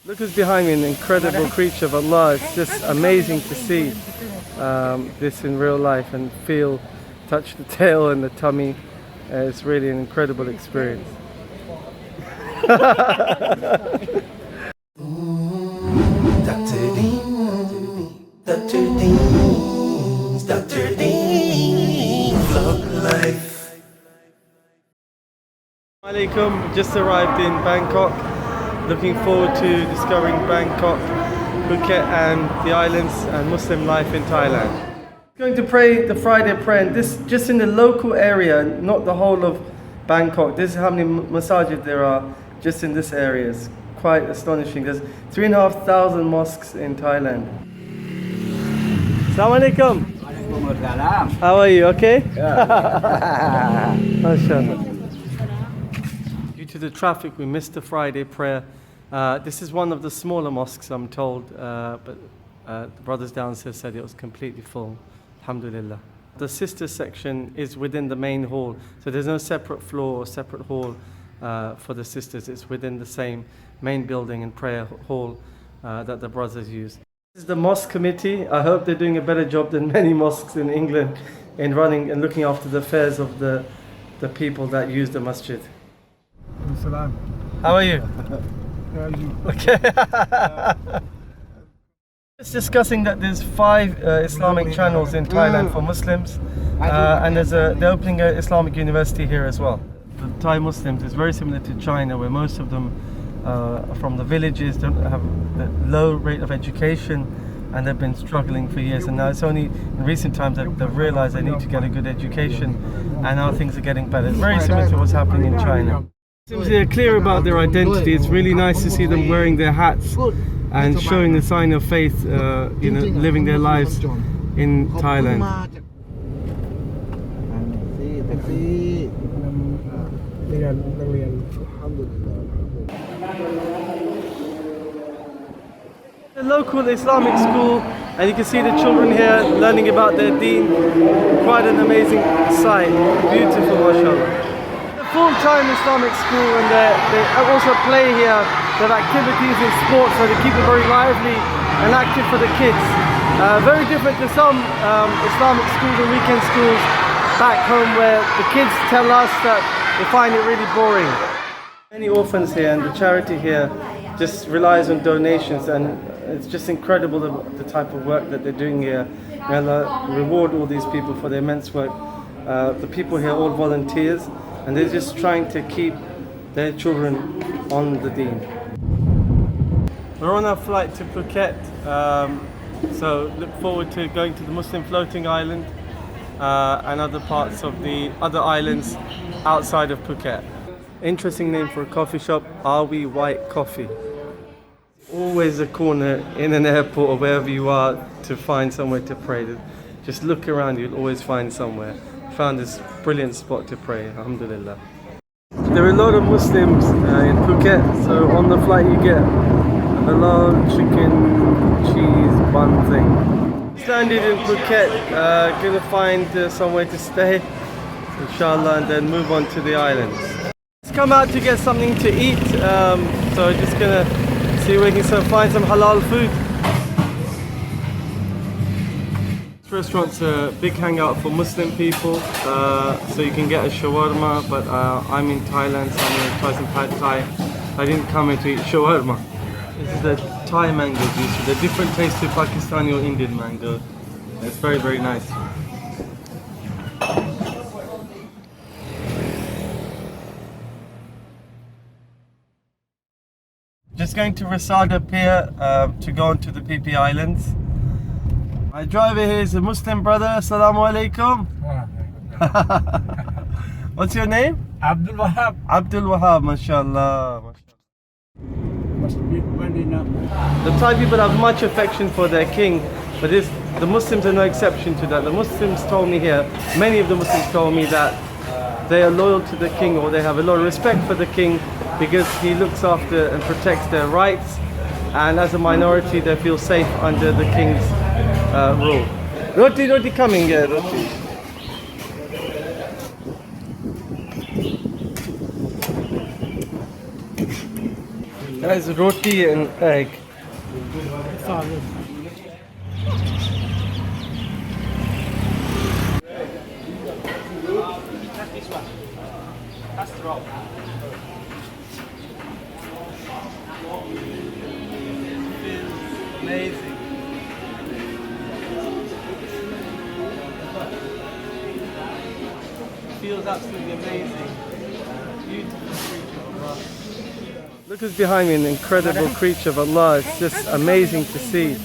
Look who's behind me, an incredible creature of Allah. It's just amazing to see this in real life and feel, touch the tail and the tummy. It's really an incredible experience. Dr. Dean, Vlog Life. Alaikum, just arrived in Bangkok. Looking forward to discovering Bangkok, Phuket and the islands and Muslim life in Thailand. Going to pray the Friday prayer, and this just in the local area, not the whole of Bangkok. This is how many masajid there are just in this area. It's quite astonishing. There's 3,500 mosques in Thailand. Assalamu alaikum. How are you? Okay? Yeah. MashaAllah. Due to the traffic, we missed the Friday prayer. This is one of the smaller mosques, I'm told, but the brothers downstairs said it was completely full. Alhamdulillah. The sister section is within the main hall, so there's no separate floor or separate hall for the sisters. It's within the same main building and prayer hall that the brothers use. This is the mosque committee. I hope they're doing a better job than many mosques in England in running and looking after the affairs of the people that use the masjid. How are you? Okay. Just discussing that there's 5 Islamic channels in Thailand for Muslims, and they're opening an Islamic university here as well. The Thai Muslims is very similar to China, where most of them are from the villages, don't have the low rate of education, and they've been struggling for years. And now it's only in recent times that they've realized they need to get a good education, and now things are getting better. It's very similar to what's happening in China. Muslims are clear about their identity. It's really nice to see them wearing their hats and showing the sign of faith, living their lives in Thailand. The local Islamic school, and you can see the children here learning about their deen. Quite an amazing sight. Beautiful, mashallah. Full-time Islamic school, and they also play here. They have activities in sports, so they keep it very lively and active for the kids. Very different to some Islamic schools and weekend schools back home, where the kids tell us that they find it really boring. Many orphans here, and the charity here just relies on donations, and it's just incredible the type of work that they're doing here. May Allah reward all these people for their immense work. The people here are all volunteers, and they're just trying to keep their children on the deen. We're on our flight to Phuket, so look forward to going to the Muslim floating island and other parts of the other islands outside of Phuket. Interesting name for a coffee shop, Are We White Coffee. Always a corner in an airport or wherever you are to find somewhere to pray. Just look around, you'll always find somewhere. Found this brilliant spot to pray, alhamdulillah. There are a lot of Muslims in Phuket, so on the flight you get a halal chicken cheese bun thing. Landed in Phuket, gonna find somewhere to stay, inshallah, and then move on to the islands. Let's come out to get something to eat, so just gonna see if we can find some halal food. This restaurant's a big hangout for Muslim people, so you can get a shawarma, but I'm in Thailand, so I'm going to try some pad thai. I didn't come here to eat shawarma. This is the Thai mango juice with a different taste to Pakistani or Indian mango. It's very, very nice. Just going to Rasada Pier to go on to the Phi Phi Islands. My driver here is a Muslim brother. Assalamu alaikum. What's your name? Abdul Wahab. Abdul Wahab, mashallah. The Thai people have much affection for their king, but the Muslims are no exception to that. The Muslims told me here, many of the Muslims told me that they are loyal to the king, or they have a lot of respect for the king because he looks after and protects their rights, and as a minority they feel safe under the king's rule. Roti coming here, roti. That is roti and egg. Amazing. Feels absolutely amazing. Beautiful creature of Allah. Look who's behind me, an incredible creature of Allah. It's just amazing to see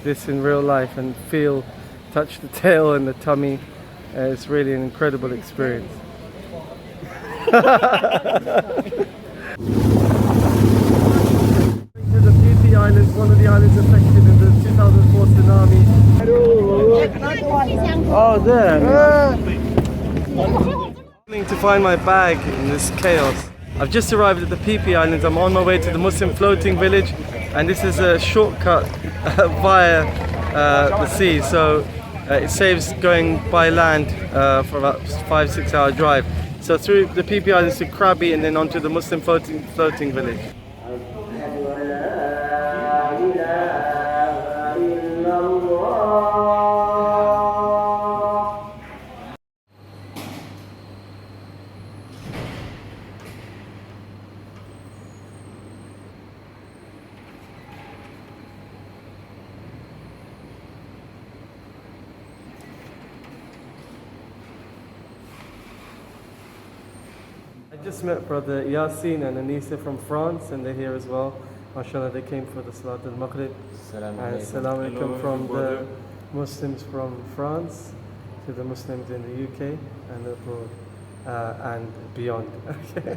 this in real life and feel, touch the tail and the tummy. It's really an incredible experience. To the Beauty Islands, one of the islands affected in the 2004 tsunami. Oh, there. To find my bag in this chaos. I've just arrived at the Phi Phi Islands. I'm on my way to the Muslim floating village, and this is a shortcut via the sea, so it saves going by land for about 5-6 hour drive. So through the Phi Phi Islands to Krabi and then onto the Muslim floating village. I just met brother Yasin and Anissa from France, and they're here as well. MashaAllah, they came for the Salat al-Maghrib. And Assalamu alaikum from the Muslims from France to the Muslims in the UK and abroad and beyond. Okay.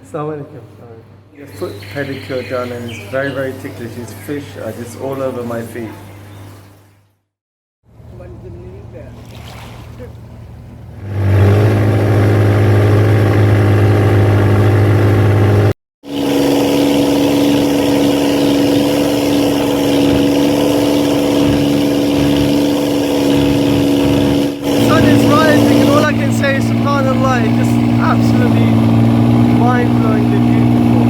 Assalamu alaikum. Foot pedicure done, and it's very, very ticklish. These fish are just all over my feet. SubhanAllah, it's just absolutely mind-blowingly beautiful.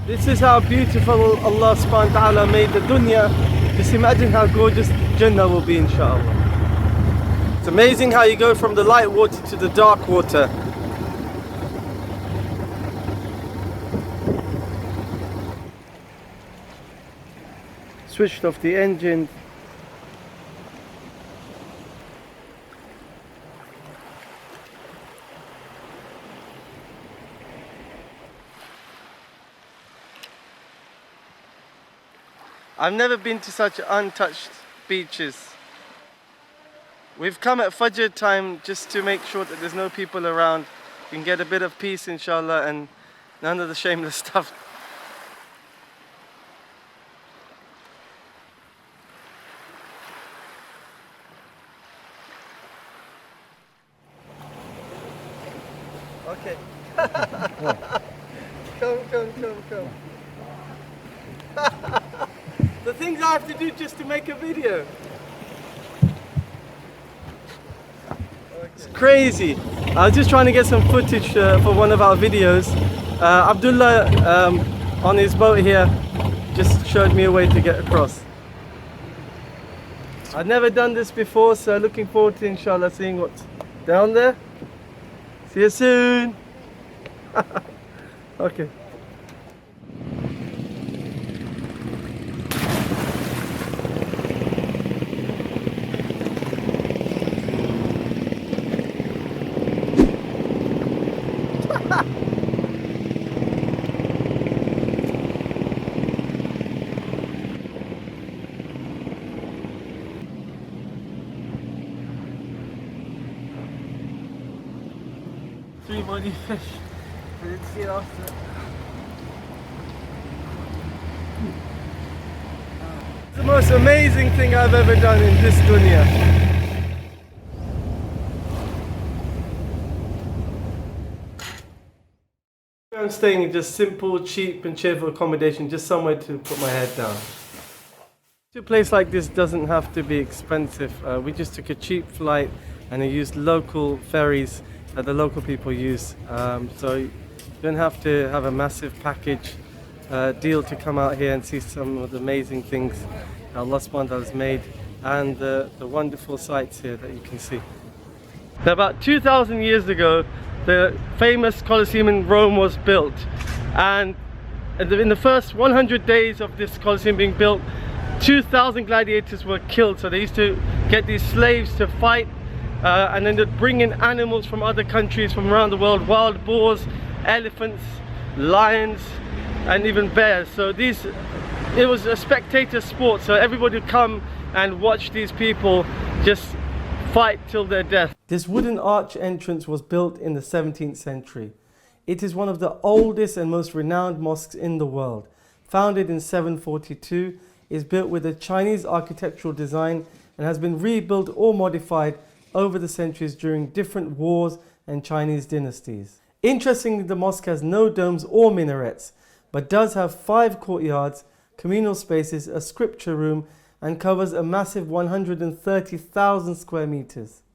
This is how beautiful Allah subhanahu wa ta'ala made the dunya. Just imagine how gorgeous Jannah will be, inshallah. It's amazing how you go from the light water to the dark water. Switched off the engine. I've never been to such untouched beaches. We've come at Fajr time just to make sure that there's no people around. You can get a bit of peace, inshallah, and none of the shameless stuff. Okay. Come. The things I have to do just to make a video. It's crazy. I was just trying to get some footage for one of our videos. Abdullah on his boat here just showed me a way to get across. I've never done this before, so looking forward to inshallah seeing what's down there. See you soon. Okay. Three body fish. I didn't see it after. It's the most amazing thing I've ever done in this dunya. I'm staying in just simple, cheap and cheerful accommodation, just somewhere to put my head down. A place like this doesn't have to be expensive. We just took a cheap flight and I used local ferries that the local people use. So you don't have to have a massive package deal to come out here and see some of the amazing things Allah subhanahu wa ta'ala has made and the wonderful sights here that you can see. Now, about 2,000 years ago, the famous Colosseum in Rome was built, and in the first 100 days of this Colosseum being built, 2,000 gladiators were killed. So they used to get these slaves to fight and then they'd bring in animals from other countries from around the world, wild boars, elephants, lions and even bears. So it was a spectator sport, so everybody would come and watch these people just fight till their death. This wooden arch entrance was built in the 17th century. It is one of the oldest and most renowned mosques in the world. Founded in 742, is built with a Chinese architectural design and has been rebuilt or modified over the centuries during different wars and Chinese dynasties. Interestingly, the mosque has no domes or minarets, but does have 5 courtyards, communal spaces, a scripture room, and covers a massive 130,000 square meters.